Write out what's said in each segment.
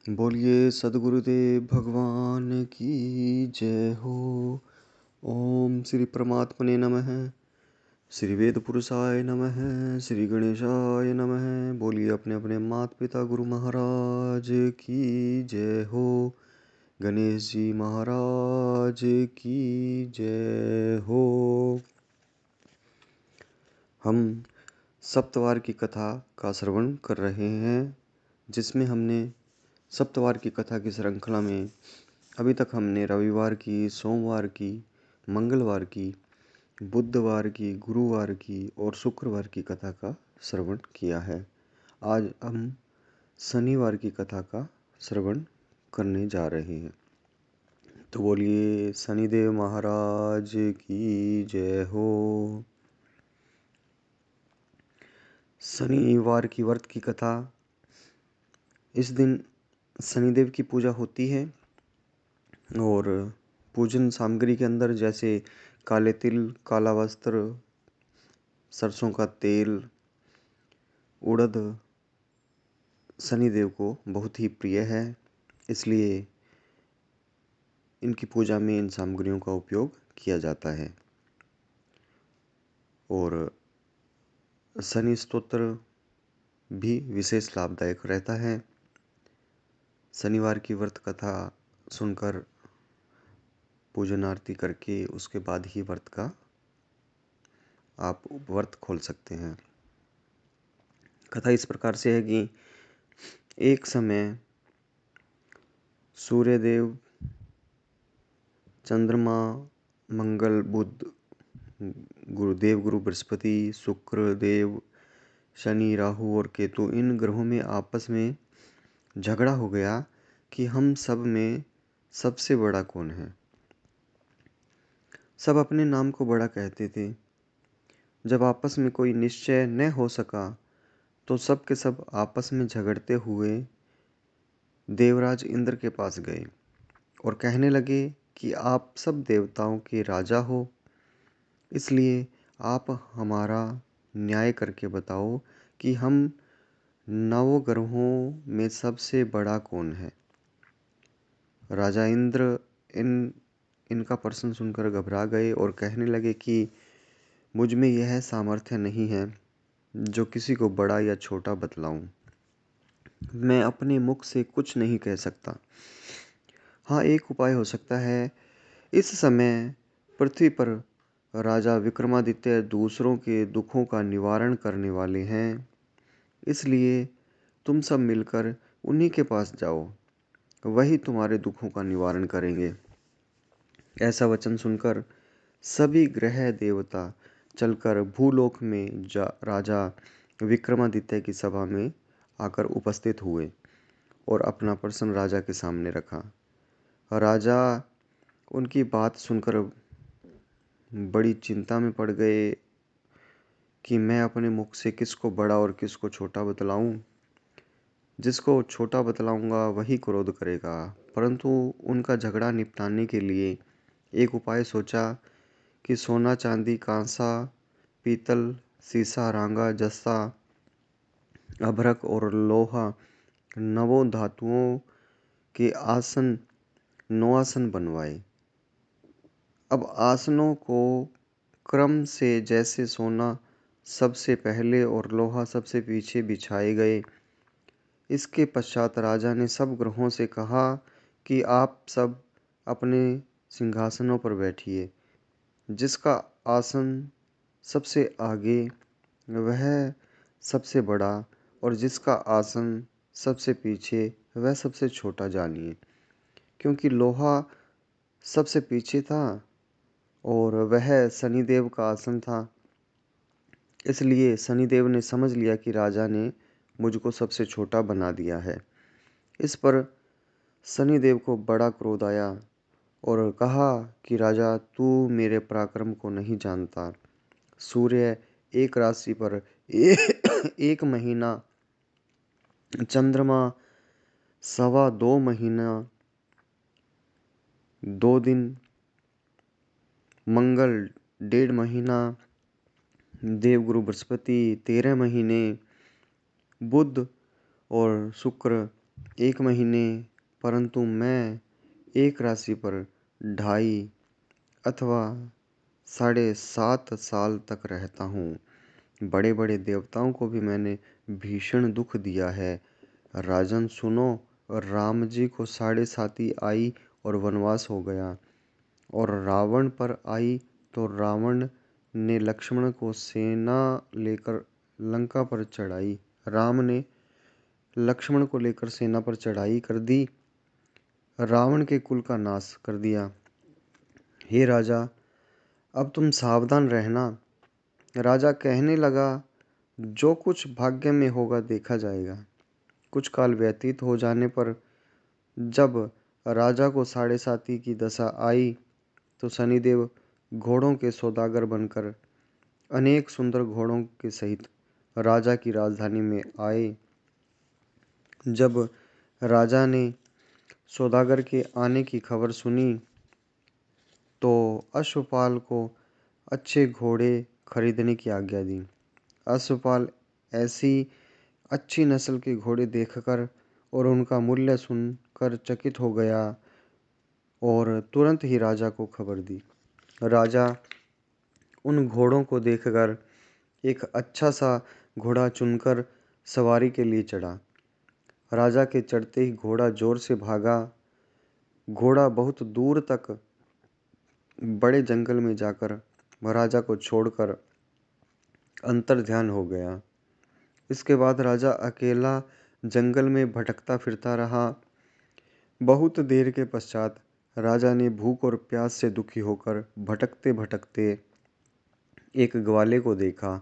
बोलिए सदगुरुदेव भगवान की जय हो। ओम श्री परमात्मने नमः। श्री वेद पुरुषाय नमः। श्री गणेशाय नमः। बोलिए अपने अपने माता पिता गुरु महाराज की जय हो। गणेश जी महाराज की जय हो। हम सप्तवार की कथा का श्रवण कर रहे हैं, जिसमें हमने सप्तवार की कथा की श्रृंखला में अभी तक हमने रविवार की, सोमवार की, मंगलवार की, बुधवार की, गुरुवार की और शुक्रवार की कथा का श्रवण किया है। आज हम शनिवार की कथा का श्रवण करने जा रहे हैं। तो बोलिए शनिदेव महाराज की जय हो। शनिवार की व्रत की कथा। इस दिन शनिदेव की पूजा होती है और पूजन सामग्री के अंदर जैसे काले तिल, काला वस्त्र, सरसों का तेल, उड़द शनिदेव को बहुत ही प्रिय है, इसलिए इनकी पूजा में इन सामग्रियों का उपयोग किया जाता है। और शनि स्तोत्र भी विशेष लाभदायक रहता है। शनिवार की व्रत कथा सुनकर पूजन आरती करके उसके बाद ही व्रत का आप व्रत खोल सकते हैं। कथा इस प्रकार से है कि एक समय सूर्यदेव, चंद्रमा, मंगल, बुध, गुरुदेव गुरु बृहस्पति, शुक्र देव, शनि, राहु और केतु, इन ग्रहों में आपस में झगड़ा हो गया कि हम सब में सबसे बड़ा कौन है। सब अपने नाम को बड़ा कहते थे। जब आपस में कोई निश्चय न हो सका तो सब के सब आपस में झगड़ते हुए देवराज इंद्र के पास गए और कहने लगे कि आप सब देवताओं के राजा हो, इसलिए आप हमारा न्याय करके बताओ कि हम नवग्रहों में सबसे बड़ा कौन है। राजा इंद्र इनका प्रश्न सुनकर घबरा गए और कहने लगे कि मुझ में यह सामर्थ्य नहीं है जो किसी को बड़ा या छोटा बतलाऊं। मैं अपने मुख से कुछ नहीं कह सकता। हाँ, एक उपाय हो सकता है। इस समय पृथ्वी पर राजा विक्रमादित्य दूसरों के दुखों का निवारण करने वाले हैं, इसलिए तुम सब मिलकर उन्हीं के पास जाओ, वही तुम्हारे दुखों का निवारण करेंगे। ऐसा वचन सुनकर सभी ग्रह देवता चलकर भूलोक में राजा विक्रमादित्य की सभा में आकर उपस्थित हुए और अपना प्रश्न राजा के सामने रखा। राजा उनकी बात सुनकर बड़ी चिंता में पड़ गए कि मैं अपने मुख से किसको बड़ा और किसको छोटा बतलाऊं। जिसको छोटा बतलाऊंगा वही क्रोध करेगा। परंतु उनका झगड़ा निपटाने के लिए एक उपाय सोचा कि सोना, चांदी, कांसा, पीतल, सीसा, रांगा, जस्ता, अभ्रक और लोहा, नवों धातुओं के आसन, 9 आसन बनवाए। अब आसनों को क्रम से जैसे सोना सबसे पहले और लोहा सबसे पीछे बिछाए गए। इसके पश्चात राजा ने सब ग्रहों से कहा कि आप सब अपने सिंहासनों पर बैठिए। जिसका आसन सबसे आगे वह सबसे बड़ा और जिसका आसन सबसे पीछे वह सबसे छोटा जानिए। क्योंकि लोहा सबसे पीछे था और वह शनिदेव का आसन था, इसलिए शनिदेव ने समझ लिया कि राजा ने मुझको सबसे छोटा बना दिया है। इस पर शनिदेव को बड़ा क्रोध आया और कहा कि राजा, तू मेरे पराक्रम को नहीं जानता। सूर्य एक राशि पर एक महीना, चंद्रमा 2.25 महीना 2 दिन, मंगल 1.5 महीना, देवगुरु बृहस्पति 13 महीने, बुध और शुक्र 1 महीने, परंतु मैं एक राशि पर 2.5 अथवा 7.5 साल तक रहता हूँ। बड़े बड़े देवताओं को भी मैंने भीषण दुख दिया है। राजन सुनो, राम जी को 7.5 आई और वनवास हो गया, और रावण पर आई तो रावण ने लक्ष्मण को सेना लेकर लंका पर चढ़ाई। राम ने लक्ष्मण को लेकर सेना पर चढ़ाई कर दी, रावण के कुल का नाश कर दिया। हे राजा, अब तुम सावधान रहना। राजा कहने लगा, जो कुछ भाग्य में होगा देखा जाएगा। कुछ काल व्यतीत हो जाने पर जब राजा को 7.5 की दशा आई तो शनिदेव घोड़ों के सौदागर बनकर अनेक सुंदर घोड़ों के सहित राजा की राजधानी में आए। जब राजा ने सौदागर के आने की खबर सुनी तो अश्वपाल को अच्छे घोड़े खरीदने की आज्ञा दी। अश्वपाल ऐसी अच्छी नस्ल के घोड़े देखकर और उनका मूल्य सुनकर चकित हो गया और तुरंत ही राजा को खबर दी। राजा उन घोड़ों को देखकर एक अच्छा सा घोड़ा चुनकर सवारी के लिए चढ़ा। राजा के चढ़ते ही घोड़ा जोर से भागा। घोड़ा बहुत दूर तक बड़े जंगल में जाकर राजा को छोड़कर अंतर्ध्यान हो गया। इसके बाद राजा अकेला जंगल में भटकता फिरता रहा। बहुत देर के पश्चात राजा ने भूख और प्यास से दुखी होकर भटकते भटकते एक ग्वाले को देखा।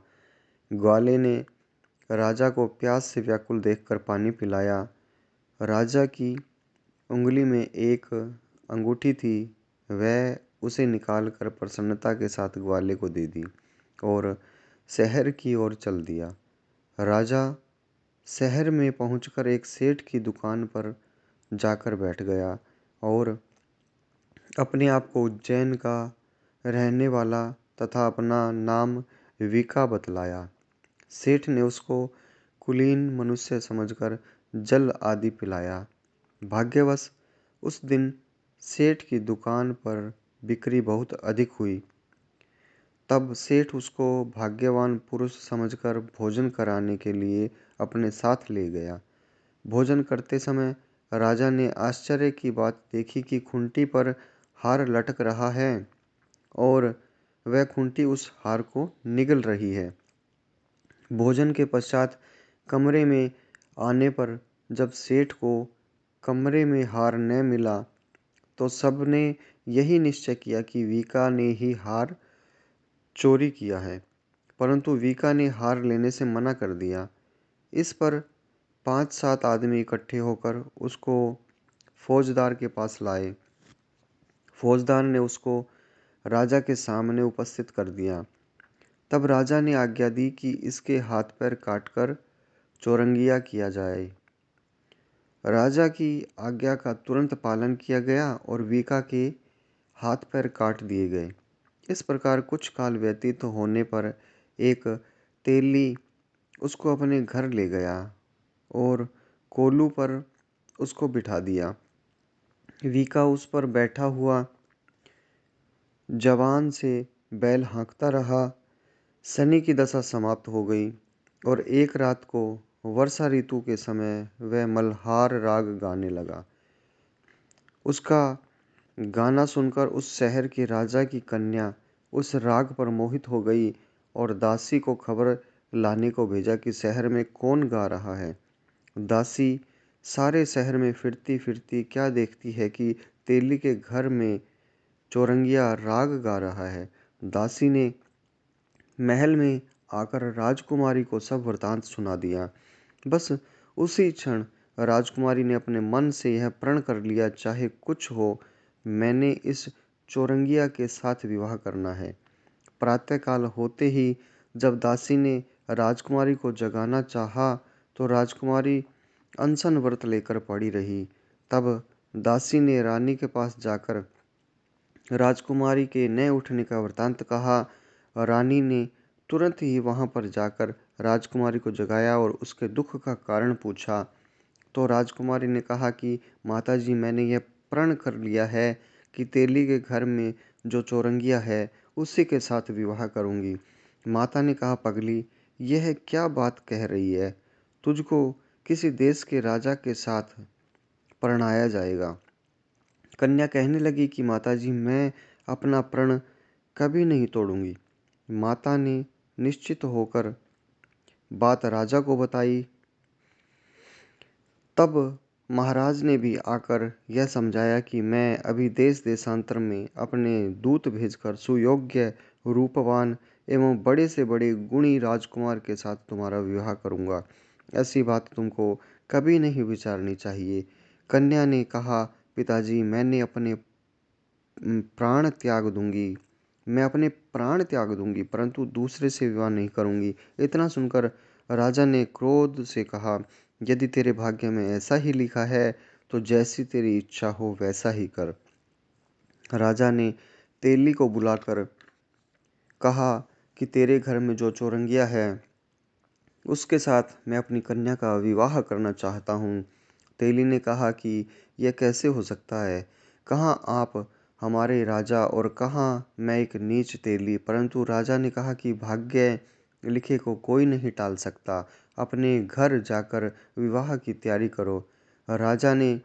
ग्वाले ने राजा को प्यास से व्याकुल देखकर पानी पिलाया। राजा की उंगली में एक अंगूठी थी, वह उसे निकालकर प्रसन्नता के साथ ग्वाले को दे दी और शहर की ओर चल दिया। राजा शहर में पहुंचकर एक सेठ की दुकान पर जाकर बैठ गया और अपने आप को उज्जैन का रहने वाला तथा अपना नाम विका बतलाया। सेठ ने उसको कुलीन मनुष्य समझकर जल आदि पिलाया। भाग्यवश उस दिन सेठ की दुकान पर बिक्री बहुत अधिक हुई। तब सेठ उसको भाग्यवान पुरुष समझकर भोजन कराने के लिए अपने साथ ले गया। भोजन करते समय राजा ने आश्चर्य की बात देखी कि खूंटी पर हार लटक रहा है और वह खूंटी उस हार को निगल रही है। भोजन के पश्चात कमरे में आने पर जब सेठ को कमरे में हार न मिला तो सबने यही निश्चय किया कि विका ने ही हार चोरी किया है, परंतु विका ने हार लेने से मना कर दिया। इस पर 5-7 आदमी इकट्ठे होकर उसको फौजदार के पास लाए। फौजदार ने उसको राजा के सामने उपस्थित कर दिया। तब राजा ने आज्ञा दी कि इसके हाथ पैर काटकर चौरंगिया किया जाए। राजा की आज्ञा का तुरंत पालन किया गया और विका के हाथ पैर काट दिए गए। इस प्रकार कुछ काल व्यतीत होने पर एक तेली उसको अपने घर ले गया और कोलू पर उसको बिठा दिया। विका उस पर बैठा हुआ जवान से बैल हाँकता रहा। शनि की दशा समाप्त हो गई और एक रात को वर्षा ऋतु के समय वह मल्हार राग गाने लगा। उसका गाना सुनकर उस शहर के राजा की कन्या उस राग पर मोहित हो गई और दासी को खबर लाने को भेजा कि शहर में कौन गा रहा है। दासी सारे शहर में फिरती फिरती क्या देखती है कि तेली के घर में चौरंगिया राग गा रहा है। दासी ने महल में आकर राजकुमारी को सब वृतांत सुना दिया। बस उसी क्षण राजकुमारी ने अपने मन से यह प्रण कर लिया, चाहे कुछ हो, मैंने इस चौरंगिया के साथ विवाह करना है। प्रातःकाल होते ही जब दासी ने राजकुमारी को जगाना चाहा तो राजकुमारी अनशन व्रत लेकर पड़ी रही। तब दासी ने रानी के पास जाकर राजकुमारी के न उठने का वृतांत कहा। रानी ने तुरंत ही वहां पर जाकर राजकुमारी को जगाया और उसके दुख का कारण पूछा। तो राजकुमारी ने कहा कि माताजी, मैंने यह प्रण कर लिया है कि तेली के घर में जो चौरंगिया है उसी के साथ विवाह करूंगी। माता ने कहा, पगली, यह क्या बात कह रही है? तुझको किसी देश के राजा के साथ परणाया जाएगा। कन्या कहने लगी कि माताजी, मैं अपना प्रण कभी नहीं तोड़ूंगी। माता ने निश्चित होकर बात राजा को बताई। तब महाराज ने भी आकर यह समझाया कि मैं अभी देश देशांतर में अपने दूत भेजकर सुयोग्य, रूपवान एवं बड़े से बड़े गुणी राजकुमार के साथ तुम्हारा विवाह करूंगा। ऐसी बात तुमको कभी नहीं विचारनी चाहिए। कन्या ने कहा, पिताजी, मैं अपने प्राण त्याग दूंगी, परंतु दूसरे से विवाह नहीं करूंगी। इतना सुनकर राजा ने क्रोध से कहा, यदि तेरे भाग्य में ऐसा ही लिखा है तो जैसी तेरी इच्छा हो वैसा ही कर। राजा ने तेली को बुलाकर कहा कि तेरे घर में जो चौरंगिया है उसके साथ मैं अपनी कन्या का विवाह करना चाहता हूँ। तेली ने कहा कि यह कैसे हो सकता है? कहाँ आप हमारे राजा और कहाँ मैं एक नीच तेली। परंतु राजा ने कहा कि भाग्य लिखे को कोई नहीं टाल सकता। अपने घर जाकर विवाह की तैयारी करो। राजा ने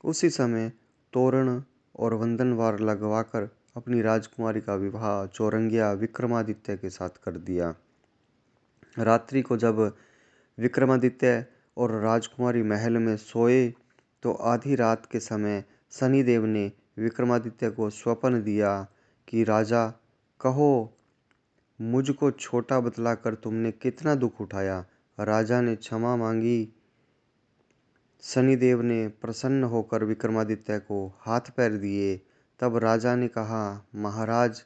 उसी समय तोरण और वंदनवार लगवाकर अपनी राजकुमारी का विवाह चौरंगिया विक्रमादित्य के साथ कर दिया। रात्रि को जब विक्रमादित्य और राजकुमारी महल में सोए तो आधी रात के समय शनिदेव ने विक्रमादित्य को स्वप्न दिया कि राजा, कहो, मुझको छोटा बतलाकर तुमने कितना दुख उठाया। राजा ने क्षमा मांगी। शनिदेव ने प्रसन्न होकर विक्रमादित्य को हाथ पैर दिए। तब राजा ने कहा, महाराज,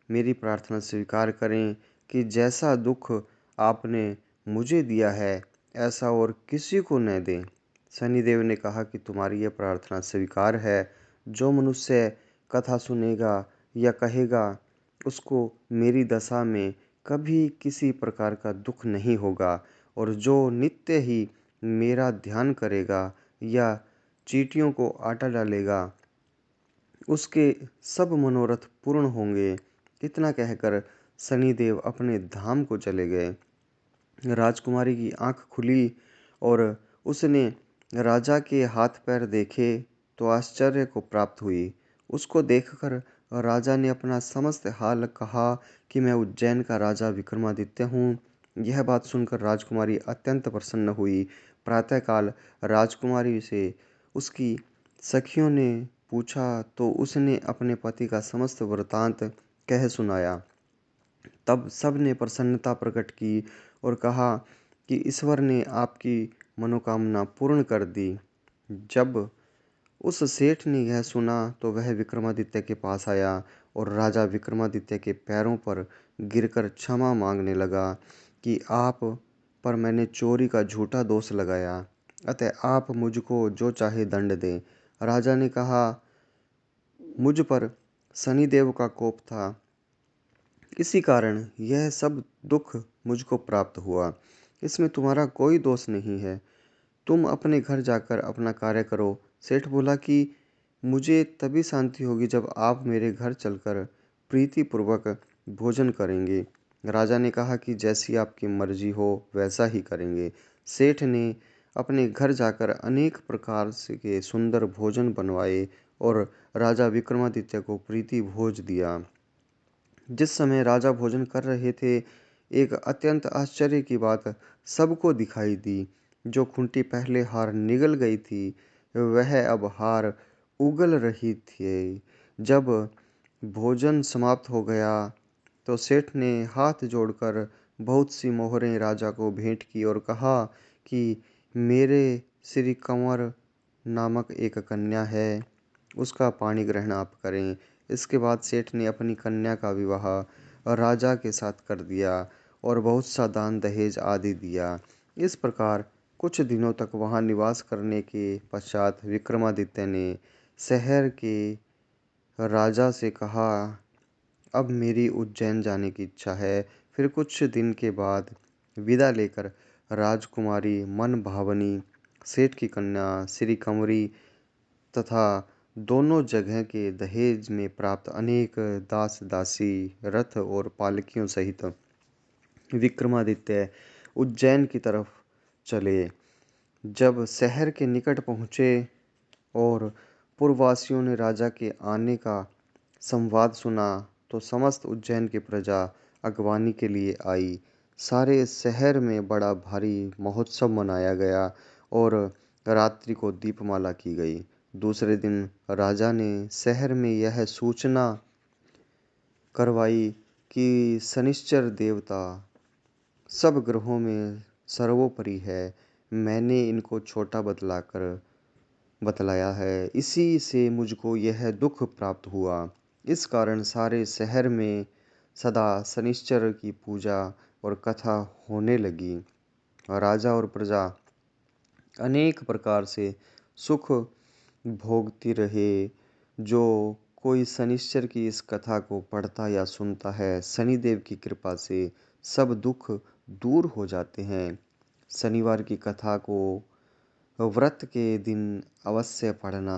मेरी प्रार्थना स्वीकार करें कि जैसा दुख आपने मुझे दिया है ऐसा और किसी को न दें। शनिदेव ने कहा कि तुम्हारी यह प्रार्थना स्वीकार है। जो मनुष्य कथा सुनेगा या कहेगा उसको मेरी दशा में कभी किसी प्रकार का दुख नहीं होगा, और जो नित्य ही मेरा ध्यान करेगा या चींटियों को आटा डालेगा उसके सब मनोरथ पूर्ण होंगे। इतना कहकर शनिदेव अपने धाम को चले गए। राजकुमारी की आंख खुली और उसने राजा के हाथ पैर देखे तो आश्चर्य को प्राप्त हुई। उसको देखकर राजा ने अपना समस्त हाल कहा कि मैं उज्जैन का राजा विक्रमादित्य हूँ। यह बात सुनकर राजकुमारी अत्यंत प्रसन्न हुई। प्रातःकाल राजकुमारी से उसकी सखियों ने पूछा तो उसने अपने पति का समस्त वृतांत कह सुनाया। तब सब ने प्रसन्नता प्रकट की और कहा कि ईश्वर ने आपकी मनोकामना पूर्ण कर दी। जब उस सेठ ने यह सुना तो वह विक्रमादित्य के पास आया और राजा विक्रमादित्य के पैरों पर गिरकर क्षमा मांगने लगा कि आप पर मैंने चोरी का झूठा दोष लगाया, अतः आप मुझको जो चाहे दंड दें। राजा ने कहा, मुझ पर शनिदेव का कोप था, इसी कारण यह सब दुख मुझको प्राप्त हुआ। इसमें तुम्हारा कोई दोष नहीं है। तुम अपने घर जाकर अपना कार्य करो। सेठ बोला कि मुझे तभी शांति होगी जब आप मेरे घर चलकर प्रीतिपूर्वक भोजन करेंगे। राजा ने कहा कि जैसी आपकी मर्जी हो वैसा ही करेंगे। सेठ ने अपने घर जाकर अनेक प्रकार से के सुंदर भोजन बनवाए और राजा विक्रमादित्य को प्रीति भोज दिया। जिस समय राजा भोजन कर रहे थे, एक अत्यंत आश्चर्य की बात सबको दिखाई दी। जो खूंटी पहले हार निगल गई थी वह अब हार उगल रही थी। जब भोजन समाप्त हो गया तो सेठ ने हाथ जोड़कर बहुत सी मोहरें राजा को भेंट की और कहा कि मेरे श्री कंवर नामक एक कन्या है, उसका पाणी ग्रहण आप करें। इसके बाद सेठ ने अपनी कन्या का विवाह राजा के साथ कर दिया और बहुत सा दान दहेज आदि दिया। इस प्रकार कुछ दिनों तक वहाँ निवास करने के पश्चात विक्रमादित्य ने शहर के राजा से कहा, अब मेरी उज्जैन जाने की इच्छा है। फिर कुछ दिन के बाद विदा लेकर राजकुमारी मन भावनी सेठ की कन्या श्री कंवरी तथा दोनों जगह के दहेज में प्राप्त अनेक दास दासी रथ और पालकियों सहित विक्रमादित्य उज्जैन की तरफ चले। जब शहर के निकट पहुँचे और पूर्ववासियों ने राजा के आने का संवाद सुना तो समस्त उज्जैन की प्रजा अगवानी के लिए आई। सारे शहर में बड़ा भारी महोत्सव मनाया गया और रात्रि को दीपमाला की गई। दूसरे दिन राजा ने शहर में यह सूचना करवाई कि शनिश्चर देवता सब ग्रहों में सर्वोपरि है। मैंने इनको छोटा बतलाया है, इसी से मुझको यह दुख प्राप्त हुआ। इस कारण सारे शहर में सदा शनिश्चर की पूजा और कथा होने लगी। राजा और प्रजा अनेक प्रकार से सुख भोगती रहे। जो कोई शनिश्चर की इस कथा को पढ़ता या सुनता है, शनिदेव की कृपा से सब दुख दूर हो जाते हैं। शनिवार की कथा को व्रत के दिन अवश्य पढ़ना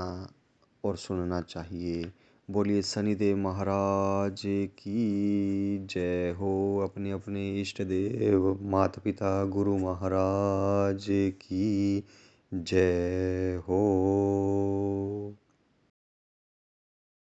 और सुनना चाहिए। बोलिए शनिदेव महाराज की जय हो। अपने अपने इष्ट देव माता पिता गुरु महाराज की जय हो।